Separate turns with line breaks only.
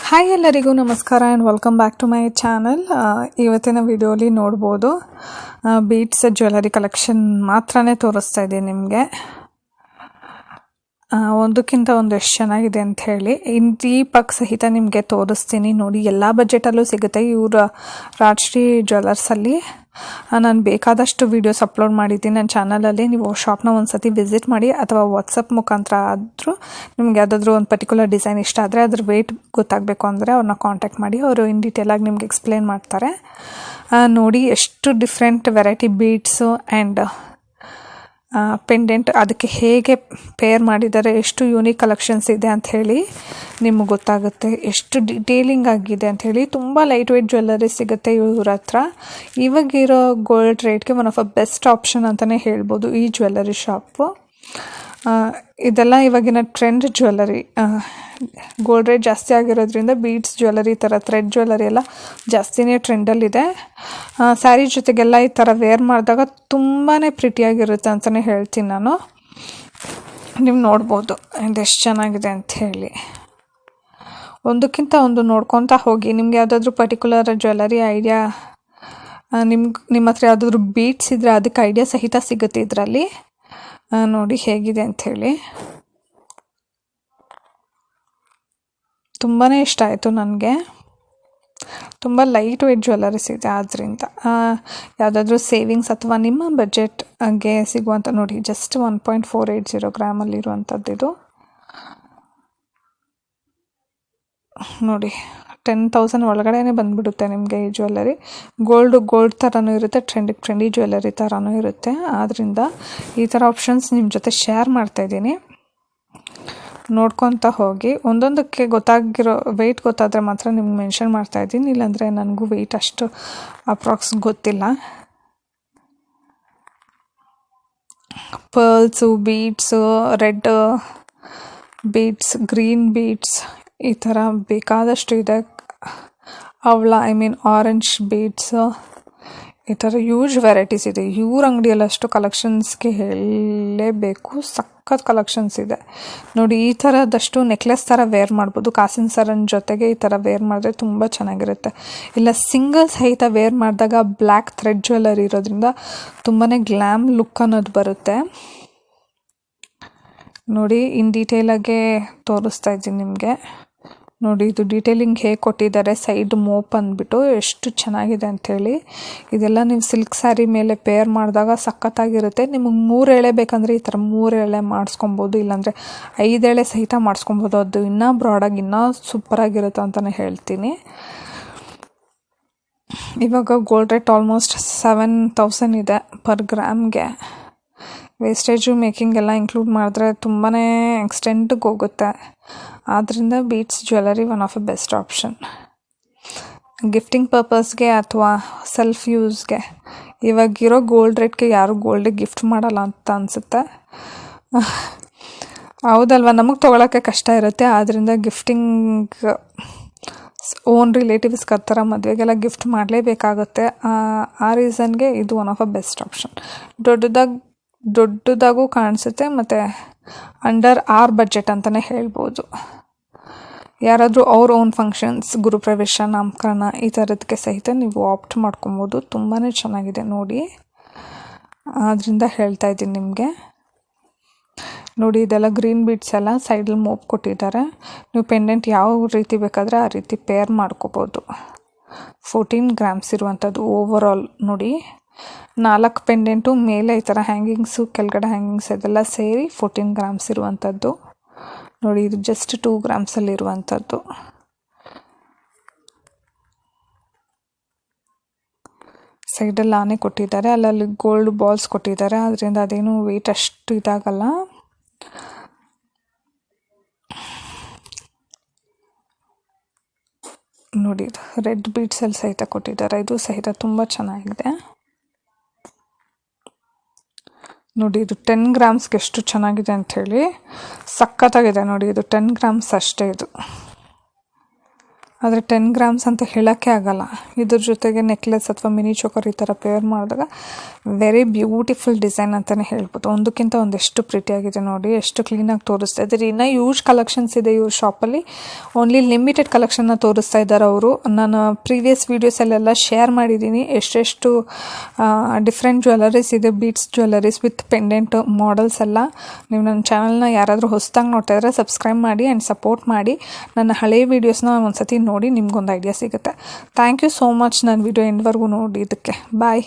Hi ಎಲ್ಲರಿಗೂ ನಮಸ್ಕಾರ and welcome back to my channel. ಇವತ್ತಿನ ವಿಡಿಯೋಲಿ ನೋಡ್ಬೋದು ಬೀಟ್ಸ್ ಜ್ಯುವೆಲರಿ ಕಲೆಕ್ಷನ್ ಮಾತ್ರನೇ ತೋರಿಸ್ತಾ ಇದ್ದೀನಿ ನಿಮಗೆ. ಒಂದಕ್ಕಿಂತ ಒಂದು ಎಷ್ಟು ಚೆನ್ನಾಗಿದೆ ಅಂತ ಹೇಳಿ ದೀಪಕ್ ಸಹಿತ ನಿಮಗೆ ತೋರಿಸ್ತೀನಿ ನೋಡಿ. ಎಲ್ಲ ಬಜೆಟಲ್ಲೂ ಸಿಗುತ್ತೆ ಇವರ ರಾಜಶ್ರೀ ಜ್ಯುವೆಲರ್ಸಲ್ಲಿ. ನಾನು ಬೇಕಾದಷ್ಟು ವೀಡಿಯೋಸ್ ಅಪ್ಲೋಡ್ ಮಾಡಿದ್ದೀನಿ ನನ್ನ ಚಾನಲಲ್ಲಿ. ನೀವು ಶಾಪ್ನ ಒಂದು ಸತಿ ವಿಸಿಟ್ ಮಾಡಿ ಅಥವಾ ವಾಟ್ಸಪ್ ಮುಖಾಂತರ ಆದರೂ ನಿಮ್ಗೆ ಯಾವುದಾದ್ರೂ ಒಂದು ಪರ್ಟಿಕ್ಯುಲರ್ ಡಿಸೈನ್ ಇಷ್ಟ ಆದರೆ ಅದ್ರ ವೇಟ್ ಗೊತ್ತಾಗಬೇಕು ಅಂದರೆ ಅವ್ರನ್ನ ಕಾಂಟ್ಯಾಕ್ಟ್ ಮಾಡಿ, ಅವರು ಇನ್ ಡೀಟೇಲಾಗಿ ನಿಮ್ಗೆ ಎಕ್ಸ್ಪ್ಲೇನ್ ಮಾಡ್ತಾರೆ. ನೋಡಿ ಎಷ್ಟು different variety beads and pendant ಅದಕ್ಕೆ ಹೇಗೆ ಪೇರ್ ಮಾಡಿದ್ದಾರೆ, ಎಷ್ಟು ಯೂನಿಕ್ ಕಲೆಕ್ಷನ್ಸ್ ಇದೆ ಅಂತ ಹೇಳಿ ನಿಮಗೆ ಗೊತ್ತಾಗುತ್ತೆ. ಎಷ್ಟು ಡಿಟೇಲಿಂಗ್ ಆಗಿದೆ ಅಂತ ಹೇಳಿ. ತುಂಬ ಲೈಟ್ ವೇಟ್ ಜ್ಯುವೆಲ್ಲರಿ ಸಿಗುತ್ತೆ ಇವ್ರ ಹತ್ರ. ಇವಾಗಿರೋ ಗೋಲ್ಡ್ ರೇಟ್ಗೆ one of a best option ಅಂತಲೇ ಹೇಳ್ಬೋದು ಈ ಜ್ಯುವೆಲ್ಲರಿ ಶಾಪು. ಇದೆಲ್ಲ ಇವಾಗಿನ ಟ್ರೆಂಡ್ ಜ್ಯುವೆಲ್ಲರಿ. ಗೋಲ್ಡ್ ರೇಟ್ ಜಾಸ್ತಿ ಆಗಿರೋದ್ರಿಂದ ಬೀಡ್ಸ್ ಜ್ಯುವೆಲ್ಲರಿ ಈ ಥರ ಥ್ರೆಡ್ ಜ್ಯುವೆಲ್ಲರಿ ಎಲ್ಲ ಜಾಸ್ತಿನೇ ಟ್ರೆಂಡಲ್ಲಿದೆ. ಸ್ಯಾರಿ ಜೊತೆಗೆಲ್ಲ ಈ ಥರ ವೇರ್ ಮಾಡಿದಾಗ ತುಂಬಾ ಪ್ರಿಟಿಯಾಗಿರುತ್ತೆ ಅಂತಲೇ ಹೇಳ್ತೀನಿ ನಾನು. ನೀವು ನೋಡ್ಬೋದು ಇದೆಷ್ಟು ಚೆನ್ನಾಗಿದೆ ಅಂತ ಹೇಳಿ. ಒಂದಕ್ಕಿಂತ ಒಂದು ನೋಡ್ಕೊತಾ ಹೋಗಿ. ನಿಮ್ಗೆ ಯಾವುದಾದ್ರೂ ಪರ್ಟಿಕ್ಯುಲರ್ ಜ್ಯುವೆಲ್ಲರಿ ಐಡಿಯಾ, ನಿಮ್ಮ ಹತ್ರ ಯಾವುದಾದ್ರೂ ಬೀಡ್ಸ್ ಇದ್ದರೆ ಅದಕ್ಕೆ ಐಡಿಯಾ ಸಹಿತ ಸಿಗುತ್ತೆ ಇದರಲ್ಲಿ. ನೋಡಿ ಹೇಗಿದೆ ಅಂಥೇಳಿ. ತುಂಬಾ ಇಷ್ಟ ಆಯಿತು ನನಗೆ. ತುಂಬ ಲೈಟ್ ವೇಟ್ ಜ್ಯುವೆಲ್ಲರೀಸ್ ಇದೆ. ಆದ್ದರಿಂದ ಯಾವುದಾದ್ರೂ ಸೇವಿಂಗ್ಸ್ ಅಥವಾ ನಿಮ್ಮ ಬಜೆಟ್ಗೆ ಸಿಗುವಂಥ ನೋಡಿ, ಜಸ್ಟ್ 1.480 ಗ್ರಾಮಲ್ಲಿರುವಂಥದ್ದು ಇದು. ನೋಡಿ 10,000 ಒಳಗಡೆ ಬಂದುಬಿಡುತ್ತೆ ನಿಮಗೆ ಈ ಜ್ಯುವೆಲ್ಲರಿ. ಗೋಲ್ಡ್ ಥರನೂ ಇರುತ್ತೆ, ಟ್ರೆಂಡಿ ಜ್ಯುವೆಲ್ಲರಿ ಥರನೂ ಇರುತ್ತೆ. ಆದ್ದರಿಂದ ಈ ಥರ ಆಪ್ಷನ್ಸ್ ನಿಮ್ಮ ಜೊತೆ ಶೇರ್ ಮಾಡ್ತಾಯಿದ್ದೀನಿ. ನೋಡ್ಕೊತ ಹೋಗಿ. ಒಂದೊಂದಕ್ಕೆ ಗೊತ್ತಾಗಿರೋ ವೆಯ್ಟ್ ಗೊತ್ತಾದರೆ ಮಾತ್ರ ನಿಮ್ಗೆ ಮೆನ್ಷನ್ ಮಾಡ್ತಾಯಿದ್ದೀನಿ, ಇಲ್ಲಾಂದರೆ ನನಗೂ ವೆಯ್ಟ್ ಅಷ್ಟು ಅಪ್ರಾಕ್ಸ್ ಗೊತ್ತಿಲ್ಲ. Pearls, beads, red beads, green beads, ಈ ಥರ ಬೇಕಾದಷ್ಟು ಇದೆ. ಆರೆಂಜ್ ಬೀಡ್ಸು, ಈ ಥರ ಯೂಜ್ ವೆರೈಟೀಸ್ ಇದೆ. ಇವ್ರ ಅಂಗಡಿಯಲ್ಲಷ್ಟು ಕಲೆಕ್ಷನ್ಸ್ಗೆ ಹೇಳಲೇಬೇಕು. ಸಖತ್ ಕಲೆಕ್ಷನ್ಸ್ ಇದೆ ನೋಡಿ. ಈ ಥರದಷ್ಟು ನೆಕ್ಲೆಸ್ ಥರ ವೇರ್ ಮಾಡ್ಬೋದು. ಕಾಸಿನ ಸರನ ಜೊತೆಗೆ ಈ ಥರ ವೇರ್ ಮಾಡಿದ್ರೆ ತುಂಬ ಚೆನ್ನಾಗಿರುತ್ತೆ. ಇಲ್ಲ ಸಿಂಗಲ್ ಸಹಿತ ವೇರ್ ಮಾಡಿದಾಗ ಬ್ಲ್ಯಾಕ್ ಥ್ರೆಡ್ ಜ್ಯುವೆಲ್ಲರಿ ಇರೋದ್ರಿಂದ ತುಂಬಾ ಗ್ಲ್ಯಾಮ್ ಲುಕ್ ಅನ್ನೋದು ಬರುತ್ತೆ. ನೋಡಿ ಇನ್ ಡೀಟೇಲಾಗೆ ತೋರಿಸ್ತಾ ಇದ್ದೀನಿ ನಿಮಗೆ. ನೋಡಿ ಇದು ಡೀಟೇಲಿಂಗ್ ಹೇಗೆ ಕೊಟ್ಟಿದ್ದಾರೆ. ಸೈಡ್ ಮೋಪ್ ಅಂದ್ಬಿಟ್ಟು ಎಷ್ಟು ಚೆನ್ನಾಗಿದೆ ಅಂಥೇಳಿ. ಇದೆಲ್ಲ ನೀವು ಸಿಲ್ಕ್ ಸ್ಯಾರಿ ಮೇಲೆ ಪೇರ್ ಮಾಡಿದಾಗ ಸಖತ್ತಾಗಿರುತ್ತೆ. ನಿಮಗೆ 3 ಎಳೆ ಬೇಕಂದರೆ ಈ ಥರ 3 ಎಳೆ ಮಾಡಿಸ್ಕೊಬೋದು, ಇಲ್ಲಾಂದರೆ 5 ಎಳೆ ಸಹಿತ ಮಾಡಿಸ್ಕೊಬೋದು. ಅದು ಇನ್ನೂ ಬ್ರಾಡಾಗಿ ಇನ್ನೂ ಸೂಪರಾಗಿರುತ್ತೆ ಅಂತಲೇ ಹೇಳ್ತೀನಿ. ಇವಾಗ ಗೋಲ್ಡ್ ರೇಟ್ ಆಲ್ಮೋಸ್ಟ್ 7,000 ಇದೆ ಪರ್ ಗ್ರಾಮ್ಗೆ. ವೇಸ್ಟೇಜು ಮೇಕಿಂಗ್ ಎಲ್ಲ ಇನ್ಕ್ಲೂಡ್ ಮಾಡಿದ್ರೆ ತುಂಬಾ ಎಕ್ಸ್ಟೆಂಟ್ಗೆ ಹೋಗುತ್ತೆ. ಆದ್ದರಿಂದ Beats jewellery one of a best option. Gifting ಪರ್ಪಸ್ಗೆ ಅಥವಾ ಸೆಲ್ಫ್ ಯೂಸ್ಗೆ. ಇವಾಗಿರೋ ಗೋಲ್ಡ್ ರೇಟ್ಗೆ ಯಾರು ಗೋಲ್ಡಿಗೆ ಗಿಫ್ಟ್ ಮಾಡಲ್ಲ ಅಂತ ಅನಿಸುತ್ತೆ. ಹೌದಲ್ವ, ನಮಗೆ ತೊಗೊಳಕ್ಕೆ ಕಷ್ಟ ಇರುತ್ತೆ. ಆದ್ದರಿಂದ ಗಿಫ್ಟಿಂಗ್ ಓನ್ ರಿಲೇಟಿವ್ಸ್ಗೆ ಆ ಥರ ಮದುವೆಗೆಲ್ಲ ಗಿಫ್ಟ್ ಮಾಡಲೇಬೇಕಾಗುತ್ತೆ. ಆ ರೀಸನ್ಗೆ ಇದು one of a best option. ದೊಡ್ಡದಾಗೂ ಕಾಣಿಸುತ್ತೆ ಮತ್ತು ಅಂಡರ್ ಆರ್ ಬಜೆಟ್ ಅಂತಲೇ ಹೇಳ್ಬೋದು. ಯಾರಾದರೂ ಅವ್ರ ಓನ್ ಫಂಕ್ಷನ್ಸ್, ಗುರುಪ್ರವೇಶ, ನಾಮಕರಣ ಈ ಥರದಕ್ಕೆ ಸಹಿತ ನೀವು ಆಪ್ಟ್ ಮಾಡ್ಕೊಬೋದು. ತುಂಬಾ ಚೆನ್ನಾಗಿದೆ ನೋಡಿ. ಆದ್ದರಿಂದ ಹೇಳ್ತಾ ಇದ್ದೀನಿ ನಿಮಗೆ. ನೋಡಿ ಇದೆಲ್ಲ ಗ್ರೀನ್ ಬೀಡ್ಸ್ ಎಲ್ಲ ಸೈಡಲ್ಲಿ ಮೋಪ್ ಕೊಟ್ಟಿದ್ದಾರೆ. ನೀವು ಪೆಂಡೆಂಟ್ ಯಾವ ರೀತಿ ಬೇಕಾದರೆ ಆ ರೀತಿ ಪೇರ್ ಮಾಡ್ಕೋಬೋದು. 14 ಗ್ರಾಮ್ಸ್ ಇರುವಂಥದ್ದು ಓವರಾಲ್. ನೋಡಿ 4 ಪೆಂಡೆಂಟು, ಮೇಲೆ ಈ ಥರ ಹ್ಯಾಂಗಿಂಗ್ಸು, ಕೆಳಗಡೆ ಹ್ಯಾಂಗಿಂಗ್ಸ್ ಇದೆಲ್ಲ ಸೇರಿ 14 ಗ್ರಾಮ್ಸ್ ಇರುವಂಥದ್ದು. ನೋಡಿ ಇದು ಜಸ್ಟ್ 2 ಗ್ರಾಮ್ಸಲ್ಲಿರುವಂಥದ್ದು. ಸೈಡಲ್ಲಿ ಆನೆ ಕೊಟ್ಟಿದ್ದಾರೆ, ಅಲ್ಲಲ್ಲಿ ಗೋಲ್ಡ್ ಬಾಲ್ಸ್ ಕೊಟ್ಟಿದ್ದಾರೆ. ಅದರಿಂದ ಅದೇನು ವೆಯ್ಟ್ ಅಷ್ಟು ಇದಾಗಲ್ಲ. ನೋಡಿ ಇದು ರೆಡ್ ಬೀಡ್ಸಲ್ಲಿ ಸಹಿತ ಕೊಟ್ಟಿದ್ದಾರೆ. ಇದು ಸಹಿತ ತುಂಬ ಚೆನ್ನಾಗಿದೆ. ನೋಡಿ ಇದು 10 ಗ್ರಾಮ್ಸ್ಗೆ ಎಷ್ಟು ಚೆನ್ನಾಗಿದೆ ಅಂಥೇಳಿ. ಸಖತ್ತಾಗಿದೆ ನೋಡಿ. ಇದು 10 ಗ್ರಾಮ್ಸ್ ಅಷ್ಟೇ. ಇದು ಆದರೆ 10 ಗ್ರಾಮ್ಸ್ ಅಂತ ಹೇಳೋಕ್ಕೆ ಆಗಲ್ಲ. ಇದ್ರ ಜೊತೆಗೆ ನೆಕ್ಲೆಸ್ ಅಥವಾ ಮಿನಿ ಚೋಕರ್ ಈ ಥರ ಪೇರ್ ಮಾಡಿದಾಗ ವೆರಿ ಬ್ಯೂಟಿಫುಲ್ ಡಿಸೈನ್ ಅಂತಲೇ ಹೇಳ್ಬೋದು. ಒಂದಕ್ಕಿಂತ ಒಂದೆಷ್ಟು ಪ್ರಿಟಿಯಾಗಿದೆ ನೋಡಿ, ಎಷ್ಟು ಕ್ಲೀನಾಗಿ ತೋರಿಸ್ತಾ ಇದ್ದಾರೆ. ಇನ್ನೂ ಯೂಜ್ ಕಲೆಕ್ಷನ್ಸ್ ಇದೆ ಇವ್ರ ಶಾಪಲ್ಲಿ. ಓನ್ಲಿ ಲಿಮಿಟೆಡ್ ಕಲೆಕ್ಷನ್ನ ತೋರಿಸ್ತಾ ಇದ್ದಾರೆ ಅವರು. ನಾನು ಪ್ರೀವಿಯಸ್ ವೀಡಿಯೋಸಲ್ಲೆಲ್ಲ ಶೇರ್ ಮಾಡಿದ್ದೀನಿ ಎಷ್ಟೆಷ್ಟು ಡಿಫ್ರೆಂಟ್ ಜ್ಯುವೆಲರೀಸ್ ಇದೆ, beads jewelleries with pendant models ಎಲ್ಲ. ನೀವು ನನ್ನ ಚಾನಲ್ನ ಯಾರಾದರೂ ಹೊಸದಾಗಿ ನೋಡ್ತಾ ಇದ್ದರೆ ಸಬ್ಸ್ಕ್ರೈಬ್ ಮಾಡಿ ಆ್ಯಂಡ್ ಸಪೋರ್ಟ್ ಮಾಡಿ. ನನ್ನ ಹಳೆಯ ವೀಡಿಯೋಸ್ನ ಒಂದು ಸತಿ ನೋಡಿ ನಿಮ್ಗೊಂದು ಐಡಿಯಾ ಸಿಗುತ್ತೆ. ಥ್ಯಾಂಕ್ ಯು ಸೋ ಮಚ್ ನನ್ನ ವಿಡಿಯೋ ಎಂಡ್ವರೆಗೂ ನೋಡಿದ್ದಕ್ಕೆ. ಬಾಯ್.